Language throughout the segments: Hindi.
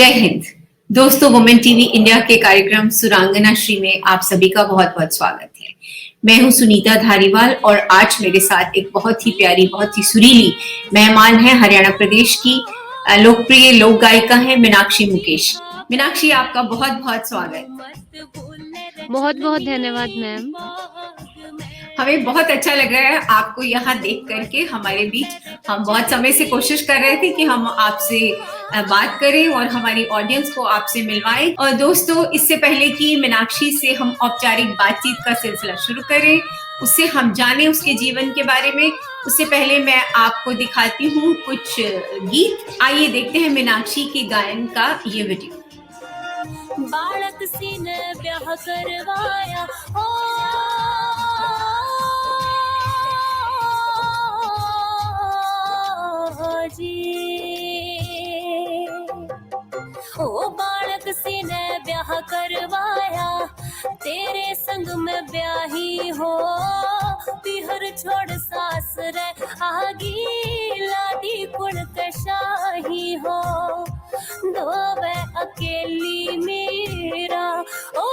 जय हिंद। दोस्तों, वुमेन टीवी इंडिया के कार्यक्रम सुरांगना श्री में आप सभी का बहुत बहुत स्वागत है। मैं हूं सुनीता धारीवाल और आज मेरे साथ एक बहुत ही प्यारी, बहुत ही सुरीली मेहमान है। हरियाणा प्रदेश की लोकप्रिय लोक गायिका है मीनाक्षी मुकेश। मीनाक्षी, आपका बहुत बहुत स्वागत। बहुत बहुत धन्यवाद मैम। हमें बहुत अच्छा लग रहा है आपको यहाँ देख करके हमारे बीच। हम बहुत समय से कोशिश कर रहे थे कि हम आपसे बात करें और हमारी ऑडियंस को आपसे मिलवाएं। और दोस्तों, इससे पहले कि मीनाक्षी से हम औपचारिक बातचीत का सिलसिला शुरू करें, उससे हम जाने उसके जीवन के बारे में, उससे पहले मैं आपको दिखाती हूँ कुछ गीत। आइए देखते हैं मीनाक्षी के गायन का ये वीडियो। बालक सी ने ब्याह करवाया ओ बालक सी ने ब्याह करवाया, तेरे संग में ब्याही हो, बिहर छोड़ सास रे आगी, लाडी कुल कशाही हो, दोवे अकेली मेरा ओ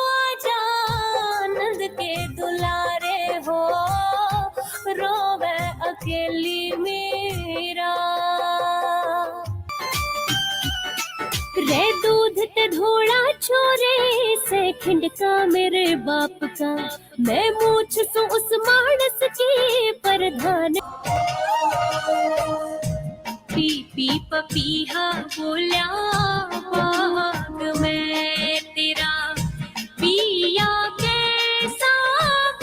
जानंद के दुलारे हो, रोवे अकेली मेरा। रे दूध ते धोड़ा छोरे से खिंडका मेरे बाप का, मैं मूछ सो उस मानस की प्रधान। पी पी पपीहा बोल्या बाग में तेरा, पिया कैसा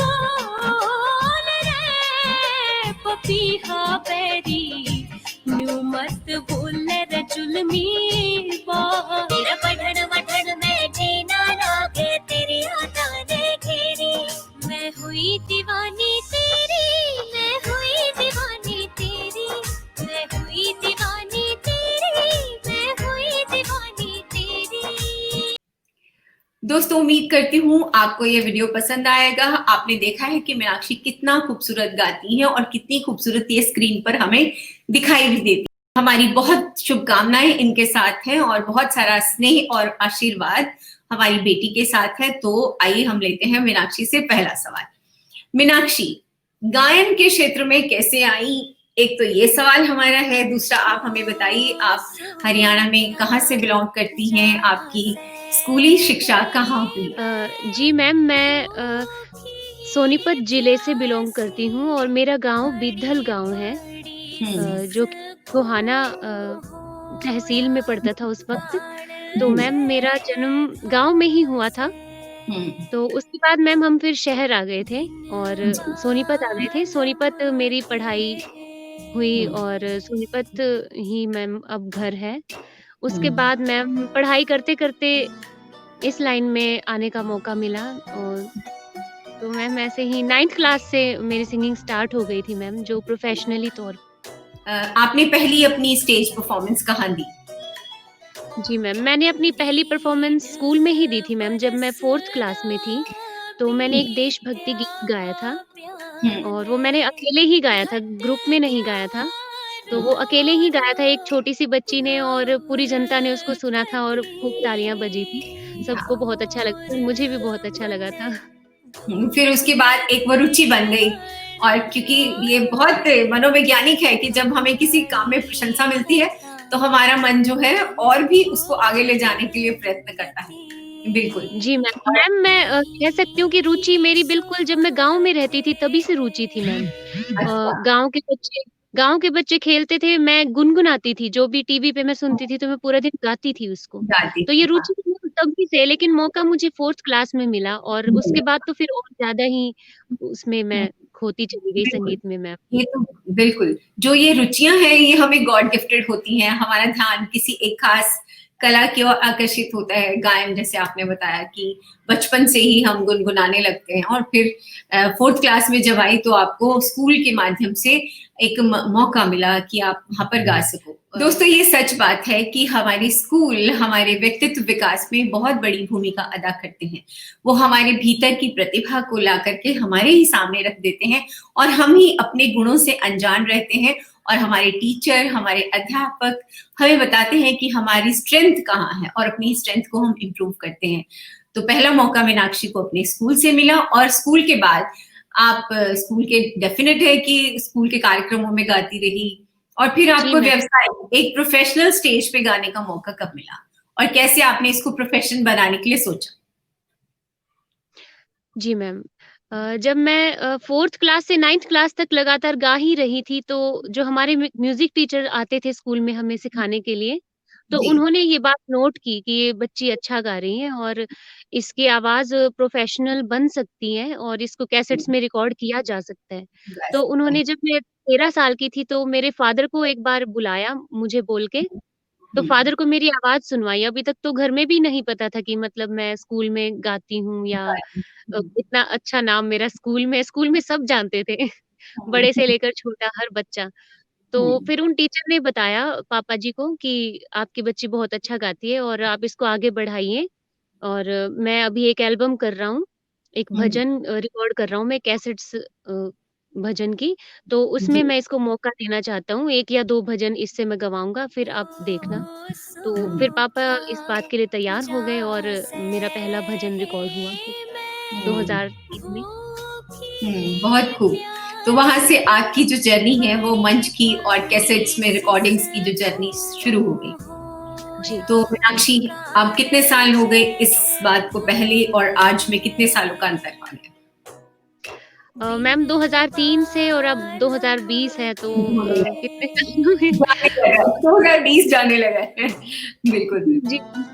बोल रे पपीहा पैरी, न्यू मत बोल रे जुल्मी बाग। तेरा पढ़न वढ़न में जीना लागे, तेरी आना ने घेरी, मैं हुई दीवानी तेरी, मैं हुई दीवानी तेरी, मैं हुई दीवानी तेरी, मैं हुई दीवानी तेरी। दोस्तों, उम्मीद करती हूँ आपको ये वीडियो पसंद आएगा। आपने देखा है कि मीनाक्षी कितना खूबसूरत गाती है और कितनी खूबसूरत ये स्क्रीन पर हमें दिखाई भी देती है। हमारी बहुत शुभकामनाएं इनके साथ हैं और बहुत सारा स्नेह और आशीर्वाद हमारी बेटी के साथ है। तो आइए हम लेते हैं मीनाक्षी से पहला सवाल। मीनाक्षी, गायन के क्षेत्र में कैसे आई? एक तो ये सवाल हमारा है। दूसरा, आप हमें बताइए, आप हरियाणा में कहाँ से बिलोंग करती हैं? आपकी स्कूली शिक्षा कहाँ हुई? जी मैम, मैं सोनीपत जिले से बिलोंग करती हूँ और मेरा गांव बिद्धल गांव है, जो गोहाना तहसील में पड़ता था उस वक्त। तो मैम मेरा जन्म गांव में ही हुआ था। तो उसके बाद मैम हम फिर शहर आ गए थे और सोनीपत आ गए थे। सोनीपत मेरी पढ़ाई हुई और सोनीपत ही मैम अब घर है। उसके बाद मैम पढ़ाई करते-करते इस लाइन में आने का मौका मिला और तो मैम ऐसे ही 9th क्लास से मेरी सिंगिंग स्टार्ट हो गई थी मैम, जो प्रोफेशनली तौर। आपने पहली अपनी स्टेज परफॉर्मेंस कहाँ दी? जी मैम, मैंने अपनी पहली परफॉर्मेंस स्कूल में ही दी थी मैम। जब मैं 4th क्लास में थी, तो मैंने एक देशभक्ति गीत गाया था और वो मैंने अकेले ही गाया था, ग्रुप में नहीं गाया था। तो वो अकेले ही गाया था एक छोटी-सी बच्ची ने और पूरी जनता ने उसको सुना था और खूब तालियाँ बजी थी। सबको बहुत अच्छा लगा था, मुझे भी बहुत अच्छा लगा था। फिर उसके बाद एक वो रुचि बन गई, और क्योंकि ये बहुत मनोवैज्ञानिक है कि जब हमें किसी काम में प्रशंसा मिलती है तो हमारा मन जो है और भी उसको आगे ले जाने के लिए प्रयत्न करता है। बिल्कुल। जी मैम। मैम मैं कह सकती हूँ कि रुचि मेरी बिल्कुल जब मैं गाँव में रहती थी तभी से रुचि थी मैम। अच्छा। गाँव के बच्चे खेलते थे, मैं गुनगुनाती थी, जो भी टीवी पे मैं सुनती थी तो मैं पूरा दिन गाती थी उसको। गाती तो ये थी, हाँ। रुचि मेरी तभी से, लेकिन मौका मुझे 4th क्लास में मिला और उसके बाद तो फिर और ज़्यादा ही उसमें मैं खोती चली गई बिल्कुल, संगीत में मैम। ये तो बिल्कुल, जो ये रुचियाँ हैं ये हमें गॉड गिफ्टेड होती हैं। हमारा ध्यान किसी एक खास कला की ओर आकर्षित होता है। गायन, जैसे आपने बताया कि बचपन से ही हम गुनगुनाने लगते हैं और फिर 4th क्लास में जब आई तो आपको स्कूल के माध्यम से एक मौका मिला कि आप वहाँ पर गा सको। दोस्तों, ये सच बात है कि हमारे स्कूल हमारे व्यक्तित्व विकास में बहुत बड़ी भूमिका अदा करते हैं। वो हमारे भीतर की प्रतिभा को ला करके हमारे ही सामने रख देते हैं और हम ही अपने गुणों से अनजान रहते हैं और हमारे टीचर, हमारे अध्यापक हमें बताते हैं कि हमारी स्ट्रेंथ कहाँ है और अपनी स्ट्रेंथ को हम इम्प्रूव करते हैं। तो पहला मौका मीनाक्षी को अपने स्कूल से मिला और स्कूल के बाद आप स्कूल के डेफिनेट है कि स्कूल के कार्यक्रमों में गाती रही और फिर जी आपको मैम। व्यवसाय एक प्रोफेशनल स्टेज पे गाने का मौका कब मिला और कैसे आपने इसको प्रोफेशन बनाने के लिए सोचा? जी मैम। जब मैं 4th क्लास से 9th क्लास तक लगातार गा ही रही थी, तो जो हमारे म्यूज़िक टीचर आते थे स्कूल में हमें सिखाने के लिए, तो जी। उन्होंने ये बात नोट की कि ये बच्ची अच्छा गा रही है और इसकी आवाज़ प्रोफ़ेशनल बन सकती है और इसको कैसेट्स में रिकॉर्ड किया जा सकता है। तो बस। उन्होंने जब मैं 13 साल की थी, तो मेरे फ़ादर को एक बार बुलाया मुझे बोल के, तो फ़ादर को मेरी आवाज़ सुनवाई। अभी तक तो घर में भी नहीं पता था कि मतलब मैं स्कूल में गाती हूँ या इतना अच्छा नाम मेरा स्कूल में सब जानते थे, बड़े से लेकर छोटा हर बच्चा। तो फिर उन टीचर ने बताया पापा जी को कि आपकी बच्ची बहुत अच्छा गाती है और आप इसको आगे बढ़ाइए और मैं अभी एक एल्बम कर रहा हूँ, एक भजन रिकॉर्ड कर रहा हूँ मैं कैसेट्स भजन की, तो उसमें जी। मैं इसको मौका देना चाहता हूँ, 1 या 2 भजन इससे मैं गवाऊँगा, फिर आप देखना। तो फिर पापा इस बात के लिए तैयार हो गए और मेरा पहला भजन रिकॉर्ड हुआ फिर 2003 में। बहुत खूब। तो वहां से आपकी जो जर्नी है वो मंच की और कैसेट्स में रिकॉर्डिंग्स की जो जर्नी शुरू हो गई। जी। तो मीनाक्षी, आप कितने साल हो गए इस बात को पहले और आज में कितने सालों का अंतर आ गया? मैम 2003 से और अब 2020 है तो कितने साल हुए? 2020 जाने लगा है। बिल्कुल, जी। बिल्कुल।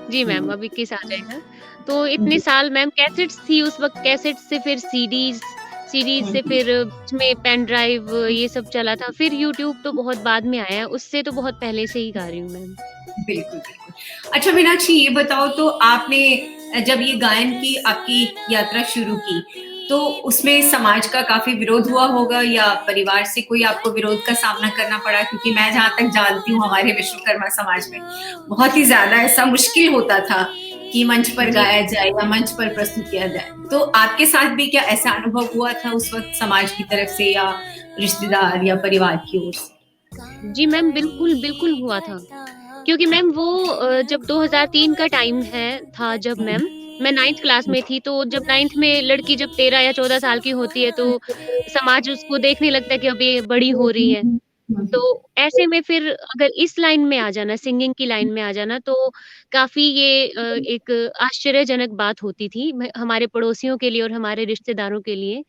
जी मैम, हुँ, अब 21 आ जाएगा। तो इतने जी। साल मैम कैसेट्स थी उस वक़्त कैसेट्स से फिर सीडीज़, सीडीज़ से हुँ, फिर बीच में पेन ड्राइव ये सब चला था। फिर यूट्यूब तो बहुत बाद में आया है, उससे तो बहुत पहले से ही गा रही हूँ मैम। बिल्कुल, बिल्कुल। अच्छा मीनाक्षी, ये बताओ तो आपने जब ये गायन की आपकी यात्रा शुरू की, तो उसमें समाज का काफ़ी विरोध हुआ होगा या परिवार से कोई आपको विरोध का सामना करना पड़ा? क्योंकि मैं जहाँ तक जानती हूँ हमारे विश्वकर्मा समाज में बहुत ही ज़्यादा ऐसा मुश्किल होता था कि मंच पर जी। गाया जाए या मंच पर प्रस्तुत किया जाए। तो आपके साथ भी क्या ऐसा अनुभव हुआ था उस वक़्त समाज की तरफ से या रिश्तेदार या परिवार की ओर से? जी मैम, बिल्कुल, बिल्कुल हुआ था। क्योंकि मैम वो जब 2003 का टाइम था जब हुँ, मैम, मैं 9th क्लास में थी, तो जब 9th में लड़की जब 13 या 14 साल की होती है, तो समाज उसको देखने लगता है कि अब ये बड़ी हो रही है। तो ऐसे में फिर अगर इस लाइन में आ जाना, सिंगिंग की लाइन में आ जाना, तो काफ़ी ये एक आश्चर्यजनक बात होती थी हमारे पड़ोसियों के लिए और हमारे रिश्तेदारों के लिए।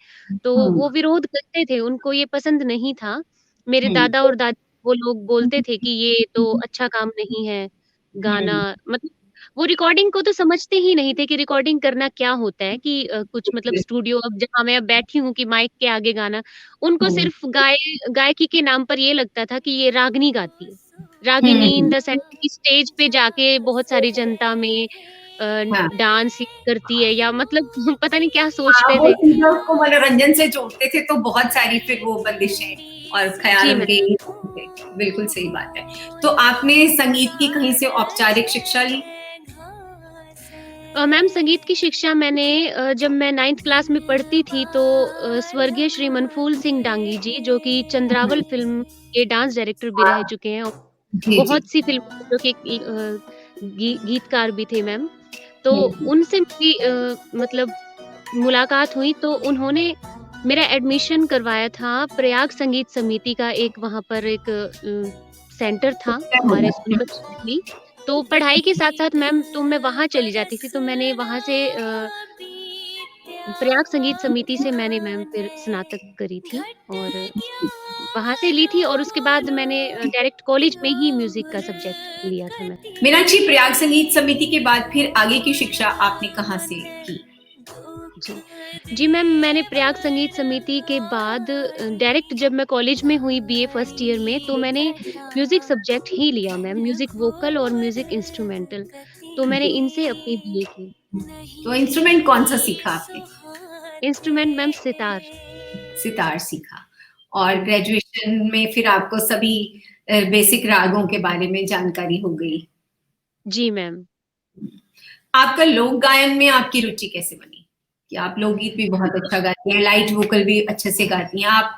तो हुँ, वो विरोध करते थे, उनको ये पसंद नहीं था। मेरे हुँ, दादा और दादी वो लोग बोलते थे कि ये तो अच्छा काम नहीं है, गाना हुँ, मतलब वो रिकॉर्डिंग को तो समझते ही नहीं थे कि रिकॉर्डिंग करना क्या होता है कि कुछ मतलब स्टूडियो अब जहाँ मैं अब बैठी हूँ कि माइक के आगे गाना, उनको हुँ, सिर्फ़ गायकी के नाम पर ये लगता था कि ये रागनी गाती है। रागिनी इन हुँ, द सेंस कि स्टेज पे जाके बहुत सारी जनता में हाँ। डांस ही करती है या मतलब पता नहीं क्या हाँ, सोचते वो थे। सीधा उसको मनोरंजन से जोड़ते थे तो बहुत सारी फिर वो बंदिशें और ख़्याल जी उनके मैम। यही होते थे। बिल्कुल सही बात है। तो आपने संगीत की कहीं से औपचारिक शिक्षा ली? मैम संगीत की शिक्षा मैंने जब मैं 9th क्लास में पढ़ती थी तो स्वर्गीय श्री मनफूल सिंह डांगी जी जो कि चंद्रावल हुँ, फ़िल्म के डांस डायरेक्टर भी रह हाँ, चुके हैं और जी, जी। बहुत सी फ़िल्मों में जो कि गीतकार भी थे मैम। तो हुँ, उनसे मेरी मतलब मुलाकात हुई तो उन्होंने मेरा एडमिशन करवाया था प्रयाग संगीत समिति का एक वहाँ पर एक सेंटर था क्या हमारे होगा? सोनीपत शहर में। तो पढ़ाई के साथ-साथ मैम तो मैं वहाँ चली जाती थी तो मैंने वहाँ से प्रयाग संगीत समिति से मैंने मैम फिर स्नातक करी थी और वहाँ से ली थी और उसके बाद मैंने डायरेक्ट कॉलेज में ही म्यूज़िक का सब्जेक्ट लिया था मैं। मीनाक्षी, प्रयाग संगीत समिति के बाद फिर आगे की शिक्षा आपने कहाँ से की? जी। जी मैम, मैंने प्रयाग संगीत समिति के बाद डायरेक्ट जब मैं कॉलेज में हुई बीए फर्स्ट ईयर में, तो मैंने म्यूज़िक सब्जेक्ट ही लिया मैम, म्यूज़िक वोकल और म्यूज़िक इंस्ट्रूमेंटल। तो मैंने जी। इनसे अपनी बीए की। तो इंस्ट्रूमेंट कौन-सा सीखा आपने? Instrument ma'am sitar. सितार सीखा और ग्रेजुएशन में फिर आपको सभी बेसिक रागों के बारे में जानकारी हो गई। जी मैम। आपका लोक गायन में आपकी रुचि कैसे बनी? कि आप लोकगीत भी बहुत अच्छा गाती हैं, लाइट वोकल भी अच्छे से गाती हैं। आप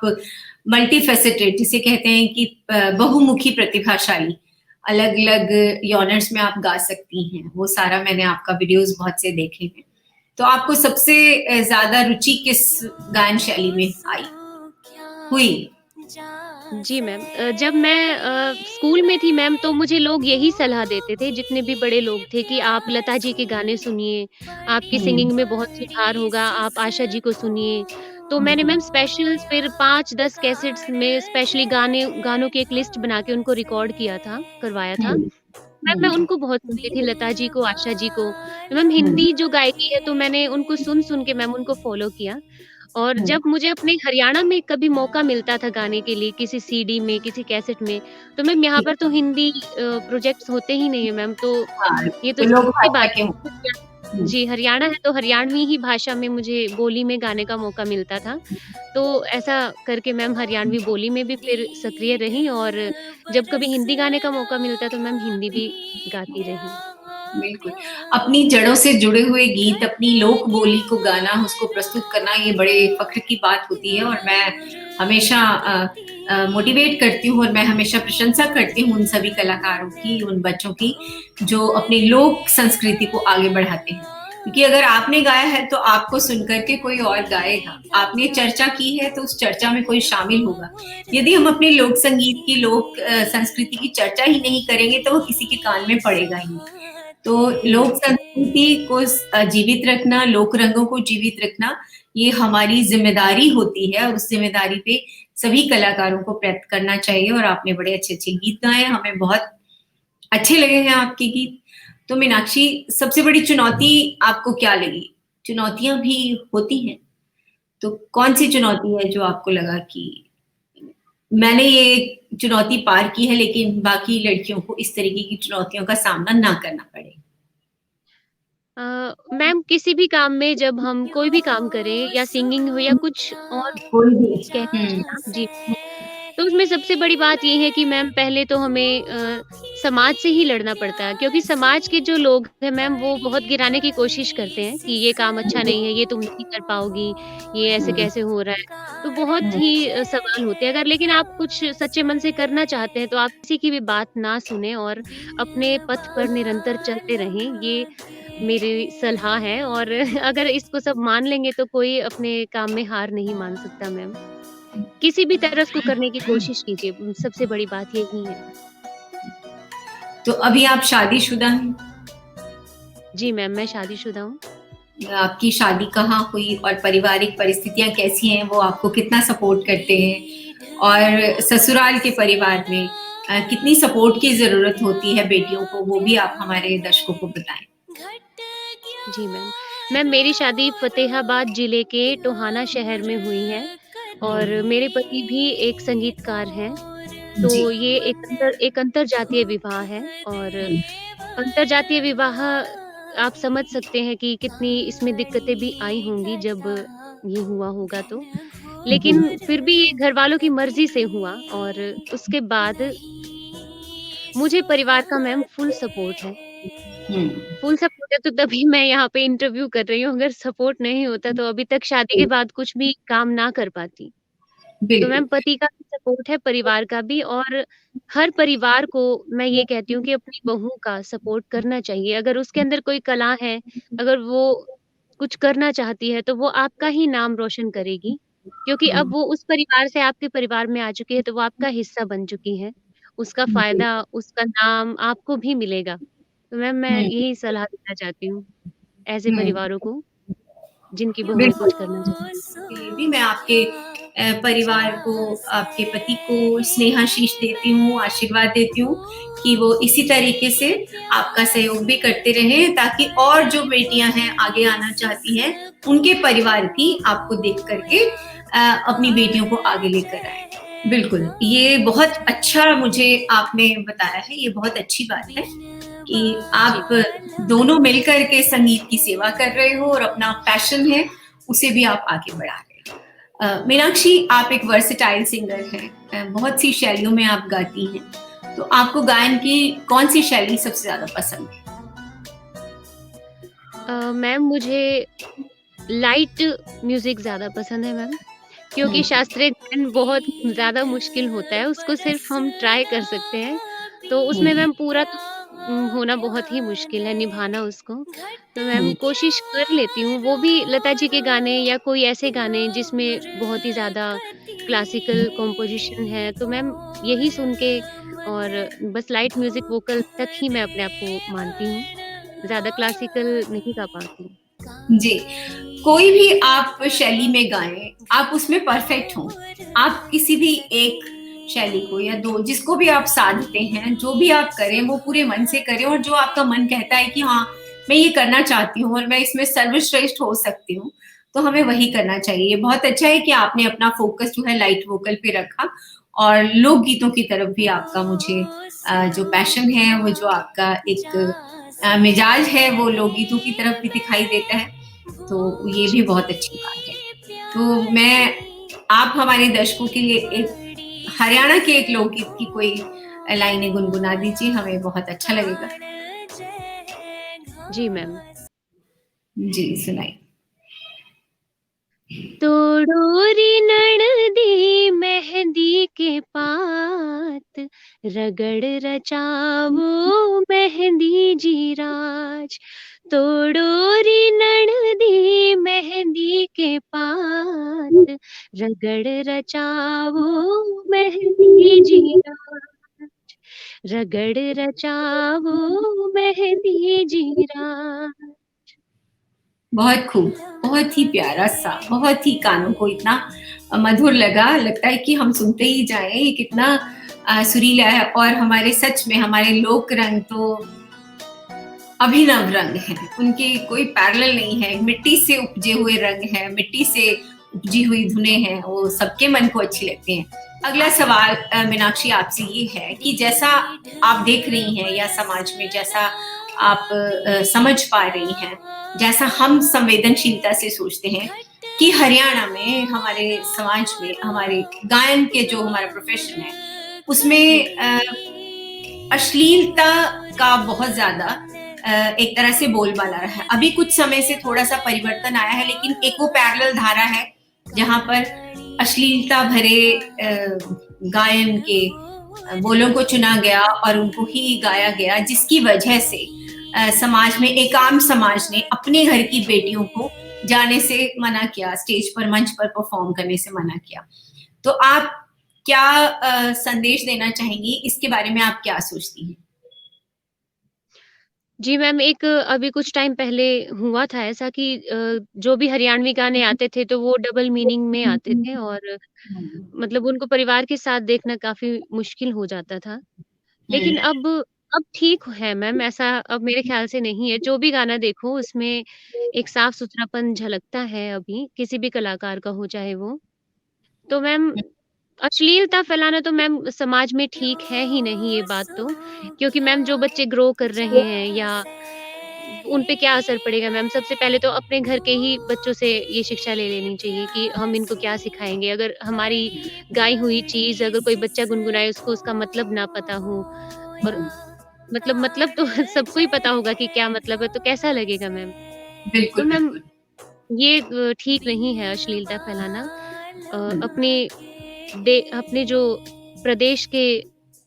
मल्टी फेसेटेड, जिसे कहते हैं कि बहुमुखी प्रतिभाशाली, अलग अलग यॉनर्स में आप गा सकती हैं। वो सारा मैंने आपका वीडियोस बहुत से देखे हैं। तो आपको सबसे ज्यादा रुचि किस गायन शैली में आई हुई? जी मैम, जब मैं स्कूल में थी मैम, तो मुझे लोग यही सलाह देते थे, जितने भी बड़े लोग थे, कि आप लता जी के गाने सुनिए, आपकी हम्म, सिंगिंग में बहुत सुधार होगा, आप आशा जी को सुनिए। तो मैंने हम्म, मैम स्पेशल फिर 5-10 कैसेट्स में स्पेशली गानों की एक लिस्ट बना के उनको रिकॉर्ड करवाया था। हम्म, मैम मैं उनको बहुत सुनती थी, लता जी को, आशा जी को। मैम हम्म, हिंदी जो गायकी है, तो मैंने उनको सुन-सुन के मैम उनको फ़ॉलो किया। और हम्म, जब मुझे अपने हरियाणा में कभी मौका मिलता था गाने के लिए, किसी सीडी में, किसी कैसेट में, तो मैम यहाँ पर तो हिंदी प्रोजेक्ट्स होते ही नहीं है मैम, तो हाँ, ये तो तो लोग की भाषा बात के है। हों। हम्म, जी, हरियाणा है तो हरियाणवी ही भाषा में मुझे बोली में गाने का मौका मिलता था। तो ऐसा करके मैम हरियाणवी बोली में भी फिर सक्रिय रही, और जब कभी हिंदी गाने का मौका मिलता तो मैम हिंदी भी गाती रही। बिल्कुल। अपनी जड़ों से जुड़े हुए गीत, अपनी लोक बोली को गाना, उसको प्रस्तुत करना, ये बड़े फ़ख्र की बात होती है। और मैं हमेशा मोटिवेट करती हूँ और मैं हमेशा प्रशंसा करती हूँ उन सभी कलाकारों की, उन बच्चों की, जो अपनी लोक संस्कृति को आगे बढ़ाते हैं। क्योंकि अगर आपने गाया है तो आपको सुन कर के कोई और गाएगा। आपने चर्चा की है तो उस चर्चा में कोई शामिल होगा। यदि हम अपने लोक संगीत की, लोक संस्कृति की चर्चा ही नहीं करेंगे तो वो किसी के कान में पड़ेगा ही नहीं। तो लोक जी। संस्कृति को जीवित रखना, लोक रंगों को जीवित रखना, ये हमारी ज़िम्मेदारी होती है और उस ज़िम्मेदारी पे सभी कलाकारों को प्रयत्न करना चाहिए। और आपने बड़े अच्छे-अच्छे गीत गाए, हमें बहुत अच्छे लगे हैं आपके गीत। तो मीनाक्षी, सबसे बड़ी चुनौती आपको क्या लगी? चुनौतियाँ भी होती हैं, तो कौन-सी चुनौती है जो आपको लगा कि मैंने ये चुनौती पार की है, लेकिन बाकी लड़कियों को इस तरीके की चुनौतियों का सामना ना करना पड़े? मैम किसी भी काम में जब हम कोई भी काम करें, या सिंगिंग हो या कुछ और कोई भी। कह हुँ, लीजिए आप, जी। तो उसमें सबसे बड़ी बात ये है कि मैम पहले तो हमें समाज से ही लड़ना पड़ता है, क्योंकि समाज के जो लोग हैं मैम, वो बहुत गिराने की कोशिश करते हैं कि ये काम अच्छा नहीं है, ये तुम नहीं कर पाओगी, ये ऐसे हुँ, कैसे हो रहा है। तो बहुत हुँ, ही सवाल होते हैं। अगर लेकिन आप कुछ सच्चे मन से करना चाहते हैं, तो आप किसी की भी बात ना सुनें और अपने पथ पर निरंतर चलते रहें, ये मेरी सलाह है। और अगर इसको सब मान लेंगे, तो कोई अपने काम में हार नहीं मान सकता मैम। किसी भी तरह उसको करने की कोशिश कीजिए, सबसे बड़ी बात यही है। तो अभी आप शादीशुदा हैं? जी मैम, मैं शादीशुदा हूँ। आपकी शादी कहाँ हुई और पारिवारिक परिस्थितियाँ कैसी हैं? वो आपको कितना सपोर्ट करते हैं? और ससुराल के परिवार में कितनी सपोर्ट की ज़रूरत होती है बेटियों को, वो भी आप हमारे दर्शकों को बताएँ? जी मैम। मैम मेरी शादी फ़तेहाबाद जिले के टोहाना शहर में हुई है, और हुँ, मेरे पति भी एक संगीतकार हैं। तो जी। ये एक अंतरजातीय विवाह है, और हुँ, अंतरजातीय विवाह आप समझ सकते हैं कि कितनी इसमें दिक्कतें भी आई होंगी जब ये हुआ होगा तो। जी। लेकिन फिर भी ये घरवालों की मर्ज़ी से हुआ, और उसके बाद मुझे परिवार का मैम फुल सपोर्ट है। हुँ, फुल सपोर्ट है, तो तभी मैं यहाँ पे इंटरव्यू कर रही हूँ, अगर सपोर्ट नहीं होता तो अभी तक शादी के बाद कुछ भी काम ना कर पाती। तो बिल्कुल। मैम पति का भी सपोर्ट है, परिवार का भी, और हर परिवार को मैं ये कहती हूँ कि अपनी बहू का सपोर्ट करना चाहिए। अगर उसके अंदर कोई कला है, अगर वो कुछ करना चाहती है, तो वो आपका ही नाम रोशन करेगी। क्योंकि अब हुँ, वो उस परिवार से आपके परिवार में आ चुकी है, तो वो आपका हिस्सा बन चुकी है। उसका जी। फ़ायदा, उसका नाम आपको भी मिलेगा। तो मैम मैं हुँ, यही सलाह देना चाहती हूँ, ऐसे हुँ। परिवारों को, जिनकी बहुएँ बिल्कुल। कुछ करना चाहती हैं। ये भी मैं आपके परिवार को, आपके पति को स्नेहाशीष देती हूँ, आशीर्वाद देती हूँ कि वो इसी तरीके से आपका सहयोग भी करते रहें, ताकि और जो बेटियाँ हैं आगे आना चाहती हैं, उनके परिवार भी आपको देख कर के अपनी बेटियों को आगे लेकर आएँ। बिल्कुल, ये बहुत अच्छा मुझे आपने बताया है, ये बहुत अच्छी बात है कि जी। आप दोनों मिलकर के संगीत की सेवा कर रहे हो और अपना पैशन है, उसे भी आप आगे बढ़ा रहे हो। मीनाक्षी, आप एक वर्सेटाइल सिंगर हैं। बहुत सी शैलियों में आप गाती हैं। तो आपको गायन की कौन-सी शैली सबसे ज़्यादा पसंद है? मैम मुझे लाइट म्यूज़िक ज़्यादा पसंद है मैम। क्योंकि शास्त्रीय गायन बहुत ज़्यादा मुश्किल होता है, उसको सिर्फ़ हम ट्राई कर सकते हैं। तो उसमें हम्म, मैम पूरा तो होना बहुत ही मुश्किल है, निभाना उसको। तो मैम हम्म, कोशिश कर लेती हूँ, वो भी लता जी के गाने या कोई ऐसे गाने जिसमें बहुत ही ज़्यादा क्लासिकल कॉम्पोज़िशन है, तो मैम यही सुन के और बस लाइट म्यूज़िक वोकल तक ही मैं अपने आप को मानती हूँ। ज़्यादा क्लासिकल नहीं गा पाती हूँ। जी। कोई भी आप शैली में गाएं, आप उसमें परफेक्ट हों। आप किसी भी एक शैली को या दो जिसको भी आप साधते हैं, जो भी आप करें वो पूरे मन से करें, और जो आपका मन कहता है कि हाँ मैं ये करना चाहती हूँ और मैं इसमें सर्वश्रेष्ठ हो सकती हूँ, तो हमें वही करना चाहिए। बहुत अच्छा है कि आपने अपना फोकस जो है लाइट वोकल पे रखा, और लोक गीतों की तरफ भी आपका मुझे जो पैशन है, वो जो आपका एक मिजाज है, वो लोक गीतों की तरफ भी दिखाई देता है। तो ये भी जी। बहुत अच्छी बात है। तो मैं आप हमारे दर्शकों के लिए एक हरियाणा के एक लोकगीत की कोई लाइनें गुनगुना दीजिए, हमें बहुत अच्छा लगेगा। जी मैम। जी सुनाइए। तोड़ो रे ननदी मेहंदी के पात, रगड़ रचावो मेहंदी जी राज। तोड़ो रे ननदी मेहंदी के पात, रगड़ रचावो मेहंदी जी राज। रगड़ रचावो मेहंदी जी राज। बहुत खूब, बहुत ही प्यारा सा, बहुत ही कानों को इतना मधुर लगा, लगता है कि हम सुनते ही जाएं। ये कितना सुरीला है, और हमारे सच में हमारे लोक रंग तो अभिनव रंग हैं, उनकी कोई पैरेलल नहीं है। मिट्टी से उपजे हुए रंग हैं, मिट्टी से उपजी हुई धुनें हैं, वो सबके मन को अच्छी लगती हैं। अगला सवाल मीनाक्षी आपसे ये है कि जैसा आप देख रही हैं, या समाज में जैसा आप समझ पा रही हैं, जैसा हम संवेदनशीलता से सोचते हैं कि हरियाणा में, हमारे समाज में, हमारे गायन के जो हमारा प्रोफेशन है, जी। उसमें अश्लीलता का बहुत ज्यादा एक तरह से बोलबाला रहा है। अभी कुछ समय से थोड़ा सा परिवर्तन आया है, लेकिन एक वो पैरेलल धारा है जहां पर अश्लीलता भरे गायन के बोलों को चुना गया और उनको ही गाया गया, जिसकी वजह से समाज में, एक आम समाज ने अपने घर की बेटियों को जाने से मना किया, स्टेज पर, मंच पर परफॉर्म करने से मना किया। तो आप क्या संदेश देना चाहेंगी, इसके बारे में आप क्या सोचती हैं? जी मैम, एक अभी कुछ टाइम पहले हुआ था ऐसा कि जो भी हरियाणवी गाने आते थे तो वो डबल मीनिंग में आते थे और मतलब उनको परिवार के साथ देखना काफ़ी मुश्किल हो जाता था। लेकिन अब ठीक है मैम, ऐसा अब मेरे ख़्याल से नहीं है। जो भी गाना देखो उसमें एक साफ-सुथरापन झलकता है अभी, किसी भी कलाकार का हो चाहे वो। तो मैम अश्लीलता फैलाना तो मैम समाज में ठीक है ही नहीं ये बात तो, क्योंकि मैम जो बच्चे ग्रो कर रहे हैं या उन पे क्या असर पड़ेगा मैम? सबसे पहले तो अपने घर के ही बच्चों से ये शिक्षा ले लेनी चाहिए कि हम इनको क्या सिखाएँगे। अगर हमारी गाई हुई चीज़ अगर कोई बच्चा गुनगुनाए उसको उसका मतलब ना पता हो और मतलब तो सबको ही पता होगा कि क्या मतलब है, तो कैसा लगेगा मैम? तो बिल्कुल, मैम बिल्कुल। ये ठीक नहीं है अश्लीलता फैलाना। अपने अपने जो प्रदेश के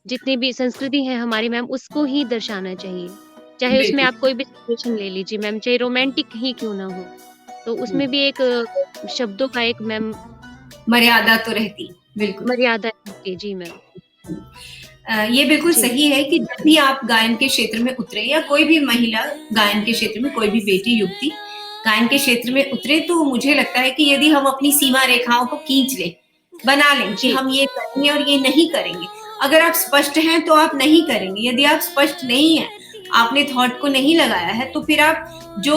जितनी भी संस्कृति है हमारी मैम उसको ही दर्शाना चाहिए। चाहे उसमें बिल्कुल। आप कोई भी सिचुएशन ले लीजिए मैम, चाहे रोमांटिक ही क्यों ना हो। तो हुँ, उसमें भी एक शब्दों का एक मैम मर्यादा तो रहती, बिल्कुल। मर्यादा होती है। जी मैम। ये बिल्कुल जी। सही है कि जब भी आप गायन के क्षेत्र में उतरे, या कोई भी महिला गायन के क्षेत्र में, कोई भी बेटी, युवती गायन के क्षेत्र में उतरे, तो मुझे लगता है कि यदि हम अपनी सीमा रेखाओं को खींच लें, बना लें कि जी। हम ये करेंगे और ये नहीं करेंगे। अगर आप स्पष्ट हैं तो आप नहीं करेंगे, यदि आप स्पष्ट नहीं हैं, आपने थॉट को नहीं लगाया है, तो फिर आप जो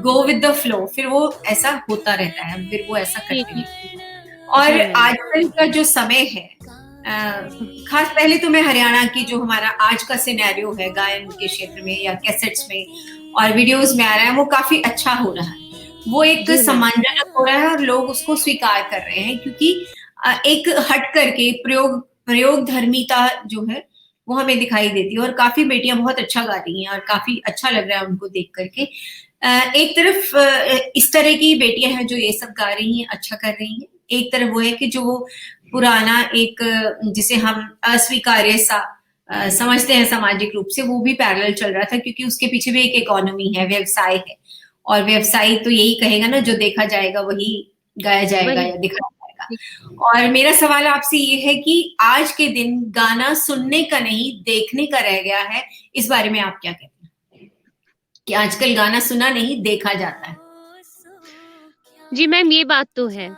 गो विद द फ्लो, फिर वो ऐसा होता रहता है, फिर वो ऐसा जी, करते जी, हैं। जी। और जी मैम। आजकल का जो समय है, खास पहले तो मैं हरियाणा की जो हमारा आज का सिनेरियो है गायन के क्षेत्र में या कैसेट्स में और वीडियोस में आ रहा है, वो काफी अच्छा हो रहा है। वो एक जी मैम। सम्मानजनक हो रहा है और लोग उसको स्वीकार कर रहे हैं, क्योंकि एक हट करके प्रयोग धर्मिता जो है वो हमें दिखाई देती है, और काफी बेटियां बहुत अच्छा गा रही हैं और काफी अच्छा लग रहा है उनको देख करके। एक तरफ इस तरह की बेटियां हैं जो ये सब गा रही हैं, अच्छा कर रही हैं, एक तरफ वो है कि जो वो पुराना एक जिसे हम अस्वीकार्य सा समझते हैं सामाजिक रूप से, वो भी पैरेलल चल रहा था, क्योंकि उसके पीछे भी एक इकोनॉमी है, व्यवसाय है, और व्यवसाय तो यही कहेगा ना, जो देखा जाएगा वही गाया जाएगा वही या दिखाया जाएगा। और मेरा सवाल आपसे ये है कि आज के दिन गाना सुनने का नहीं देखने का रह गया है, इस बारे में आप क्या कहते हैं कि आजकल गाना सुना नहीं देखा जाता है? जी मैम, ये बात तो है।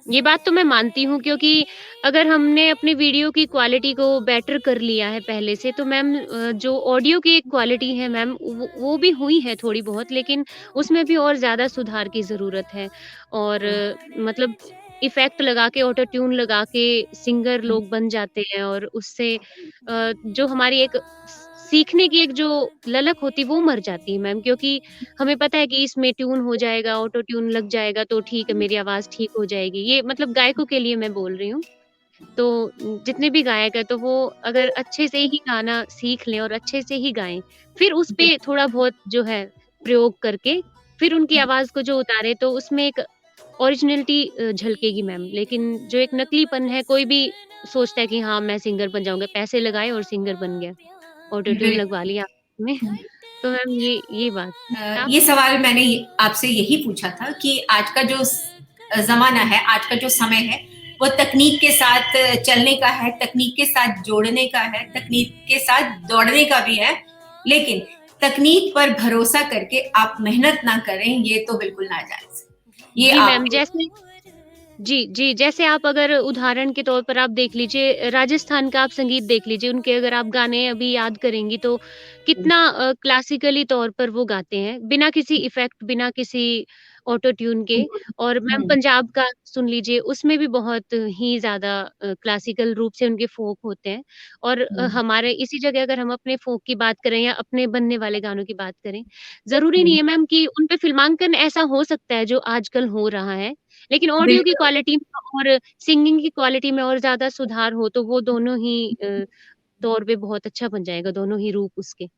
ये बात तो मैं मानती हूँ, क्योंकि अगर हमने अपनी वीडियो की क्वालिटी को बेटर कर लिया है पहले से, तो मैम जो ऑडियो की क्वालिटी है मैम, वो भी हुई है थोड़ी बहुत, लेकिन उसमें भी और ज़्यादा सुधार की ज़रूरत है। और मतलब इफ़ेक्ट लगा के, ऑटो ट्यून लगा के सिंगर लोग बन जाते हैं, और उससे जो हमारी एक सीखने की एक जो ललक होती है वो मर जाती है मैम, क्योंकि हमें पता है कि इसमें ट्यून हो जाएगा, ऑटो ट्यून लग जाएगा तो ठीक है, मेरी आवाज़ ठीक हो जाएगी। ये मतलब गायकों के लिए मैं बोल रही हूँ। तो जितने भी गायक हैं, तो वो अगर अच्छे से ही गाना सीख लें और अच्छे से ही गाएँ, फिर उस पे थोड़ा बहुत जो है प्रयोग करके, फिर उनकी आवाज़ को जो उतारें, तो उसमें एक ओरिजिनैलिटी झलकेगी मैम। लेकिन जो एक नकलीपन है, कोई भी सोचता है कि हाँ, मैं सिंगर बन जाऊँगा, पैसे लगाए और सिंगर बन गया, ऑटो ट्यून लगवा बिल्कुल। लिया में। तो मैम ये बात। आप ये सवाल मैंने आपसे यही पूछा था कि आज का जो जमाना है, आज का जो समय है, वो तकनीक के साथ चलने का है, तकनीक के साथ जोड़ने का है, तकनीक के साथ दौड़ने का भी है, लेकिन तकनीक पर भरोसा करके आप मेहनत ना करें, ये तो बिल्कुल नाजायज है। ये जी मैम, आपके जी, जैसे आप अगर उदाहरण के तौर पर आप देख लीजिए, राजस्थान का आप संगीत देख लीजिए, उनके अगर आप गाने अभी याद करेंगी, तो कितना क्लासिकली तौर पर वो गाते हैं, बिना किसी इफ़ेक्ट, बिना किसी ऑटो ट्यून के। और मैम पंजाब का सुन लीजिए, उसमें भी बहुत ही ज़्यादा क्लासिकल रूप से उनके फ़ोक होते हैं। और हमारे इसी जगह अगर हम अपने फ़ोक की बात करें या अपने बनने वाले गानों की बात करें, ज़रूरी नहीं है मैम कि उन पे फ़िल्मांकन ऐसा हो सकता है जो आजकल हो रहा है, लेकिन ऑडियो की बिल्कुल क्वालिटी में और सिंगिंग की क्वालिटी में और ज़्यादा सुधार हो, तो वो दोनों ही तौर पे बहुत अच्छा बन जाएगा, दोनों ही रूप उसके।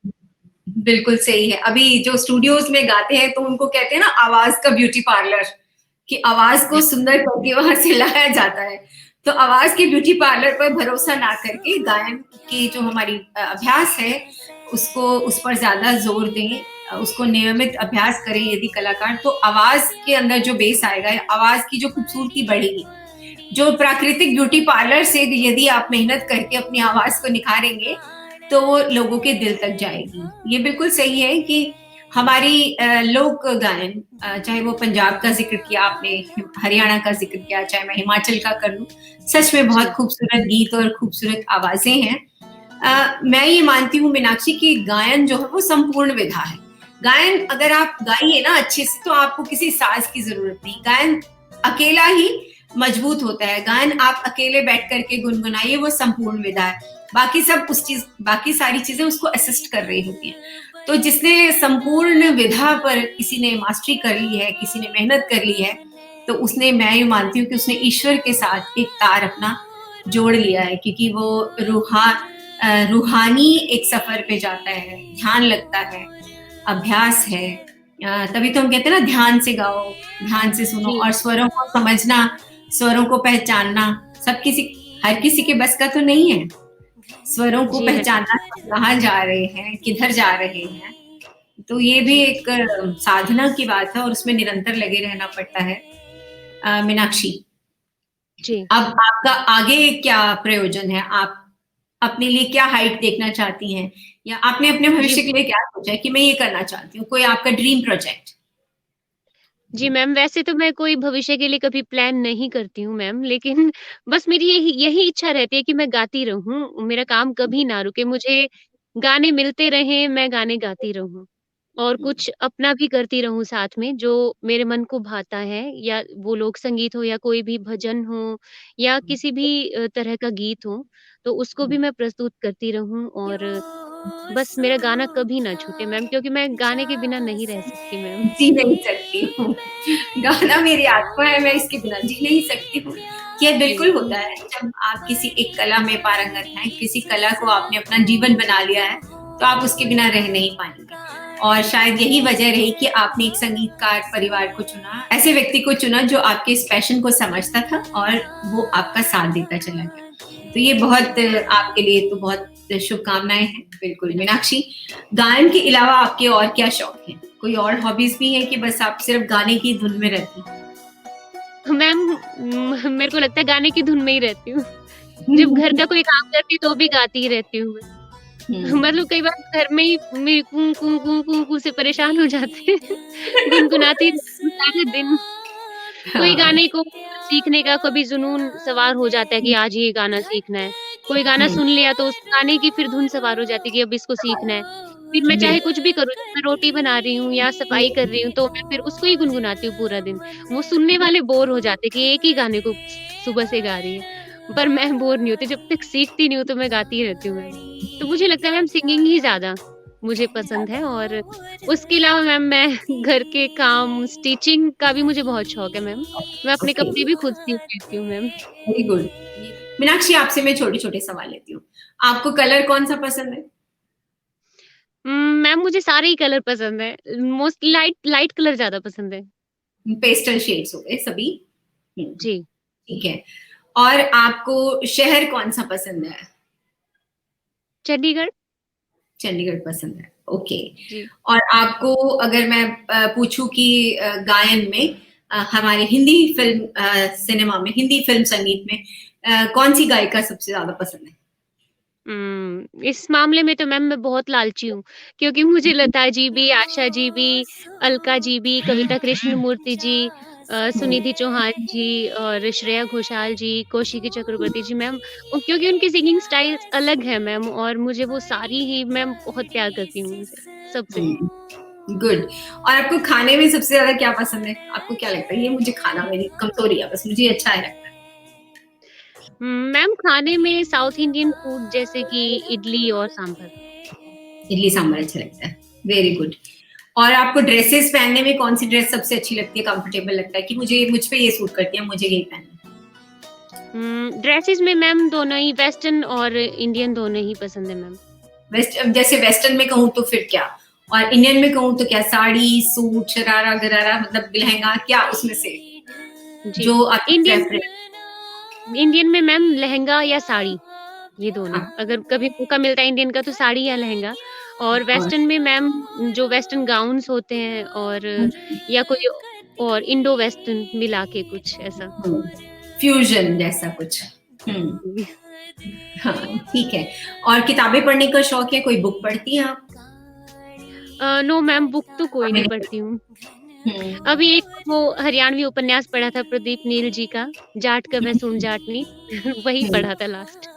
बिल्कुल सही है। अभी जो स्टूडियोज में गाते हैं तो उनको कहते हैं ना आवाज का ब्यूटी पार्लर, कि आवाज को सुंदर करके वहां से लाया जाता है। तो आवाज के ब्यूटी पार्लर पर भरोसा ना करके गायन की जो हमारी अभ्यास है, उसको उस पर ज्यादा जोर दें, उसको नियमित अभ्यास करें यदि कलाकार, तो आवाज के अंदर जो बेस आएगा, आवाज की जो खूबसूरती बढ़ेगी। जो प्राकृतिक ब्यूटी पार्लर से यदि आप मेहनत करके अपनी आवाज को निखारेंगे, तो वो लोगों के दिल तक जाएगी। ये बिल्कुल सही है कि हमारी लोक गायन, चाहे वो पंजाब का जिक्र किया आपने, हरियाणा का जिक्र किया, चाहे मैं हिमाचल का कर लूं, सच में बहुत जी, खूबसूरत गीत और खूबसूरत आवाजें हैं। मैं ये मानती हूँ मीनाक्षी कि गायन जो है वो संपूर्ण विधा है। गायन अगर आप गाइए ना अच्छे से, तो आपको किसी साज की जरूरत नहीं, गायन अकेला ही मजबूत होता है। गायन आप अकेले बैठ करके गुनगुनाइए, वो संपूर्ण विधा है। बाकी सब उस चीज, बाकी सारी चीजें उसको असिस्ट कर रही होती हैं। तो जिसने संपूर्ण विधा पर किसी ने मास्टरी कर ली है, किसी ने मेहनत कर ली है, तो उसने, मैं ये मानती हूँ कि उसने ईश्वर के साथ एक तार अपना जोड़ लिया है, क्योंकि वो रूहानी एक सफर पे जाता है, ध्यान लगता है, अभ्यास है। तभी तो हम कहते हैं ना, ध्यान से गाओ, ध्यान से सुनो, जी, और स्वरों को समझना, स्वरों को पहचानना सब किसी, हर किसी के बस का तो नहीं है। स्वरों को जी मैम। पहचानना, कहाँ जा रहे हैं, किधर जा रहे हैं, तो ये भी जी, एक साधना की बात है, और उसमें निरंतर लगे रहना पड़ता है। मीनाक्षी, जी। अब आपका आगे क्या प्रयोजन है? आप अपने लिए क्या हाइट देखना चाहती हैं, या आपने अपने जी, भविष्य के लिए क्या सोचा है कि मैं ये करना चाहती हूँ? कोई आपका ड्रीम प्रोजेक्ट? जी मैम, वैसे तो मैं कोई भविष्य के लिए कभी प्लान नहीं करती हूँ मैम, लेकिन बस मेरी यही यही इच्छा रहती है कि मैं गाती रहूँ, मेरा काम कभी ना रुके, मुझे गाने मिलते रहें, मैं गाने गाती रहूँ। और कुछ अपना भी करती रहूँ साथ में, जो मेरे मन को भाता है, या वो लोक संगीत हो या कोई भी भजन हो या किसी भी तरह का गीत हो, तो उसको भी मैं प्रस्तुत करती रहूँ। और बस मेरा गाना कभी ना छूटे मैम, क्योंकि मैं गाने के बिना नहीं रह सकती मैम। जी नहीं सकती हूँ। गाना मेरी आत्मा है, मैं इसके बिना जी नहीं सकती हूँ। ये जी, बिल्कुल होता है जब आप किसी एक कला में पारंगत हैं, किसी कला को आपने अपना जीवन बना लिया है, तो आप उसके बिना रह नहीं पाएंगे। और शायद यही वजह रही कि आपने एक संगीतकार परिवार को चुना, ऐसे व्यक्ति को चुना जो आपके इस पैशन को समझता था और वो आपका साथ देता चला गया। तो ये बहुत आपके लिए तो बहुत शुभकामनाएं हैं। बिल्कुल मीनाक्षी, गायन के अलावा आपके और क्या शौक हैं? कोई और हॉबीज भी है कि बस आप सिर्फ गाने की धुन में रहती हैं? मैम मेरे को लगता है गाने की धुन में ही रहती हूँ। जब घर का कोई काम करती तो भी गाती ही रहती हूँ मैं। मतलब कई बार घर में ही मेरी कूं कूं कूं कूं कूं से परेशान हो जाते हैं। गुनगुनाती रहती हूँ सारे दिन। कोई गाने को सीखने का कभी जुनून सवार हो जाता है कि आज ये गाना सीखना है। कोई गाना सुन लिया तो उस गाने की फिर धुन सवार हो जाती है कि अब इसको सीखना है। फिर मैं चाहे कुछ भी करूँ, मैं रोटी बना रही हूँ या सफाई कर रही हूँ तो मैं फिर उसको ही गुनगुनाती हूँ पूरा दिन। वो सुनने वाले बोर हो जाते हैं कि एक ही गाने को सुबह से गा रही है। पर मैं बोर नहीं होती, जब तक सीखती नहीं हूँ तो मैं गाती ही रहती हूँ मैम। तो मुझे लगता है मैम सिंगिंग ही ज़्यादा मुझे पसंद है और उसके अलावा मैम मैं घर के काम, स्टिचिंग का भी मुझे बहुत शौक है मैम। मैं अपने Okay. कपड़े भी खुद सीख लेती हूँ मैम। Very good. मीनाक्षी, आपसे मैं छोटे-छोटे सवाल लेती हूँ। आपको कलर कौन-सा पसंद है? मैम मुझे सारे ही कलर पसंद है। मोस्ट लाइट लाइट कलर ज़्यादा पसंद है। पेस्टल शेड्स हो गए सभी? जी। ठीक है। और आपको शहर कौन-सा पसंद है? चंडीगढ़? चंडीगढ़ पसंद है। ओके। जी। और आपको अगर मैं पूछूं कि गायन में हमारे हिंदी फिल्म सिनेमा में, हिंदी फिल्म संगीत में कौन सी गायिका सबसे ज्यादा पसंद है? इस मामले में तो मैम मैं बहुत लालची हूँ, क्योंकि मुझे लता जी भी, आशा जी भी, अलका जी भी, कविता कृष्णमूर्ति जी, सुनिधि चौहान जी और श्रेया घोषाल जी, कौशिकी चक्रवर्ती जी मैम, क्योंकि उनकी सिंगिंग स्टाइल अलग है मैम और मुझे वो सारी ही मैम बहुत प्यार करती हूँ उनसे, सबसे। गुड। और आपको खाने में सबसे ज्यादा क्या पसंद है? आपको क्या लगता है ये मुझे खाना मेरी कमजोरी है, बस मुझे अच्छा है लगता है? मैम खाने में साउथ इंडियन फूड जैसे कि इडली और सांभर। इडली सांभर अच्छा लगता है। Very good. और आपको ड्रेसेस पहनने में कौन सी ड्रेस सबसे अच्छी लगती है, कंफर्टेबल लगता है कि मुझ पे ये सूट करती है, मुझे यही पहनना है? ड्रेसेस में मैम दोनों ही वेस्टर्न और इंडियन दोनों ही पसंद है मैम। जैसे वेस्टर्न में कहूँ तो फिर क्या, और इंडियन में कहूँ तो क्या, साड़ी, सूट, शरारा गरारा, मतलब लहंगा, क्या उसमें से जी। जो आपकी इंडियन प्रेफरेंस? इंडियन में मैम लहंगा या साड़ी, ये दोनों। हाँ, अगर कभी मौका मिलता है इंडियन का तो साड़ी या लहंगा। और और वेस्टर्न में मैम जो वेस्टर्न गाउन्स होते हैं और या कोई और इंडो वेस्टर्न मिला के कुछ ऐसा। फ्यूजन जैसा कुछ। हम्म। जी। हाँ, ठीक है। और किताबें पढ़ने का शौक है? कोई बुक पढ़ती हैं आप? नो मैम बुक तो कोई अभी नहीं नहीं पढ़ती हूँ। पढ़ती? अभी एक वो हरियाणवी उपन्यास पढ़ा था प्रदीप नील जी का, जाट का मैं सुन जाटनी वही हम्म, पढ़ा था लास्ट।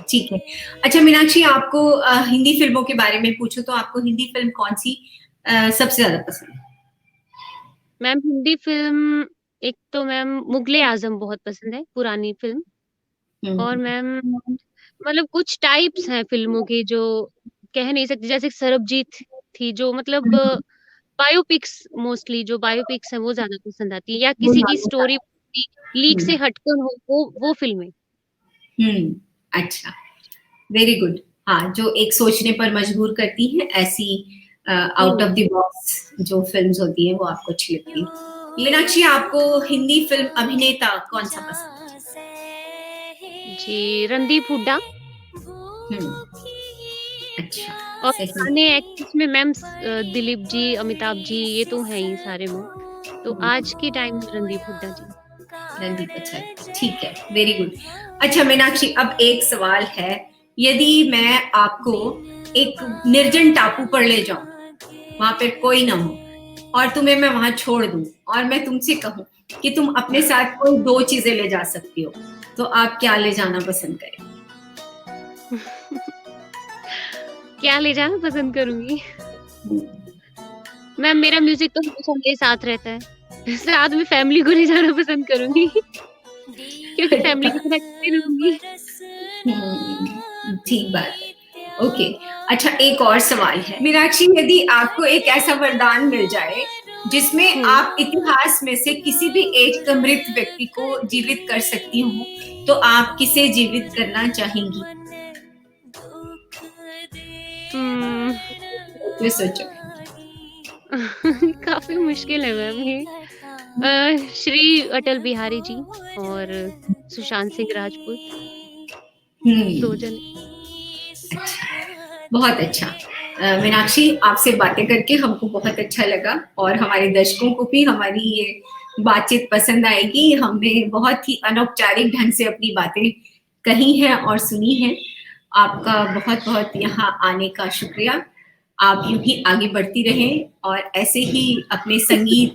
ठीक है। अच्छा मीनाक्षी, आपको हिंदी फिल्मों के बारे में पूछो तो आपको हिंदी फिल्म कौन सी सबसे ज्यादा पसंद है? मैम हिंदी फ़िल्म एक तो मैम मुग़ले आज़म बहुत पसंद है, पुरानी फ़िल्म। और हम्म, मैम मतलब कुछ टाइप्स हैं फ़िल्मों के जो कह नहीं सकती, जैसे सरबजीत थी जो मतलब बायोपिक्स, मोस्टली जो बायोपिक्स हैं वो ज़्यादा पसंद आती हैं या वो किसी की ज्यादा स्टोरी लीक हम्म, से हटकर हो वो फ़िल्में। अच्छा, वेरी गुड। हाँ, जो एक सोचने पर मजबूर करती हैं, ऐसी out hmm. Of the box जो फिल्म्स होती हैं वो आपको अच्छी लगती हैं। मीनाक्षी, आपको हिंदी फिल्म अभिनेता कौन सा पसंद जी, रणदीप हुड्डा। है? अच्छा, और सही। पुराने एक्ट्रेस में मैम दिलीप जी, अमिताभ जी ये तो हैं ही सारे में। तो आज के टाइम में रणदीप हुड्डा जी। रणदीप अच्छा है, ठीक है, वेरी गुड। अच्छा मीनाक्षी, अब एक सवाल है, यदि मैं आपको एक निर्जन टापू पर ले जाऊं, वहां पे कोई ना हो और तुम्हें मैं वहां छोड़ दूं और मैं तुमसे कहूं कि तुम अपने साथ कोई दो चीजें ले जा सकती हो, तो आप क्या ले जाना पसंद करें? क्या ले जाना पसंद करूँगी? मैम मेरा म्यूज़िक तो हमेशा मेरे साथ रहता है। साथ में फैमिली को ले जाना पसंद करूँगी क्योंकि फैमिली के बिना कैसे रहूँगी? ठीक बात है। ओके। अच्छा, एक और सवाल है मीनाक्षी, यदि आपको एक ऐसा वरदान मिल जाए जिसमें हुँ। आप इतिहास में से किसी भी एक मृत व्यक्ति को जीवित कर सकती हो, तो आप किसे जीवित करना चाहेंगी? जो सोचो? काफ़ी मुश्किल है मैम ये। श्री अटल बिहारी जी और सुशांत सिंह राजपूत, 2 जन। बहुत अच्छा। मीनाक्षी, आपसे बातें करके हमको बहुत अच्छा लगा और हमारे दर्शकों को भी हमारी ये बातचीत पसंद आएगी। हमने बहुत ही अनौपचारिक ढंग से अपनी बातें कही हैं और सुनी हैं। आपका बहुत-बहुत यहाँ आने का शुक्रिया। आप यूँ ही आगे बढ़ती रहें और ऐसे ही अपने संगीत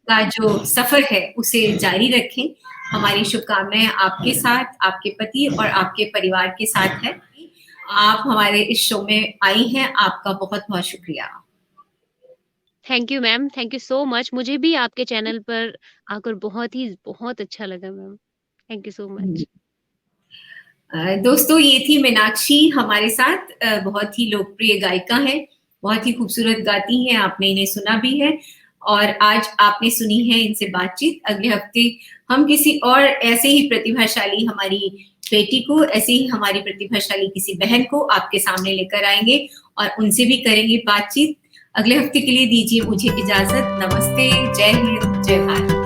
का जो सफ़र है उसे जारी रखें। हमारी शुभकामनाएँ आपके साथ, आपके पति और आपके परिवार के साथ है। आप हमारे इस शो में आई हैं, आपका बहुत-बहुत शुक्रिया। Thank you ma'am, thank you so much. मुझे भी आपके चैनल पर आकर बहुत अच्छा लगा ma'am. Thank you so much. दोस्तों, ये थी मीनाक्षी हमारे साथ। बहुत ही लोकप्रिय गायिका हैं, बहुत ही खूबसूरत गाती हैं, आपने इन्हें सुना भी है और आज आपने सुनी है इनसे बातचीत। अगले हफ्ते हम किसी और ऐसे ही प्रतिभाशाली हमारी बेटी को, ऐसे ही हमारी प्रतिभाशाली किसी बहन को आपके सामने लेकर आएँगे और उनसे भी करेंगे बातचीत। अगले हफ्ते के लिए दीजिए मुझे इजाज़त। नमस्ते, जय हिंद, जय भारत।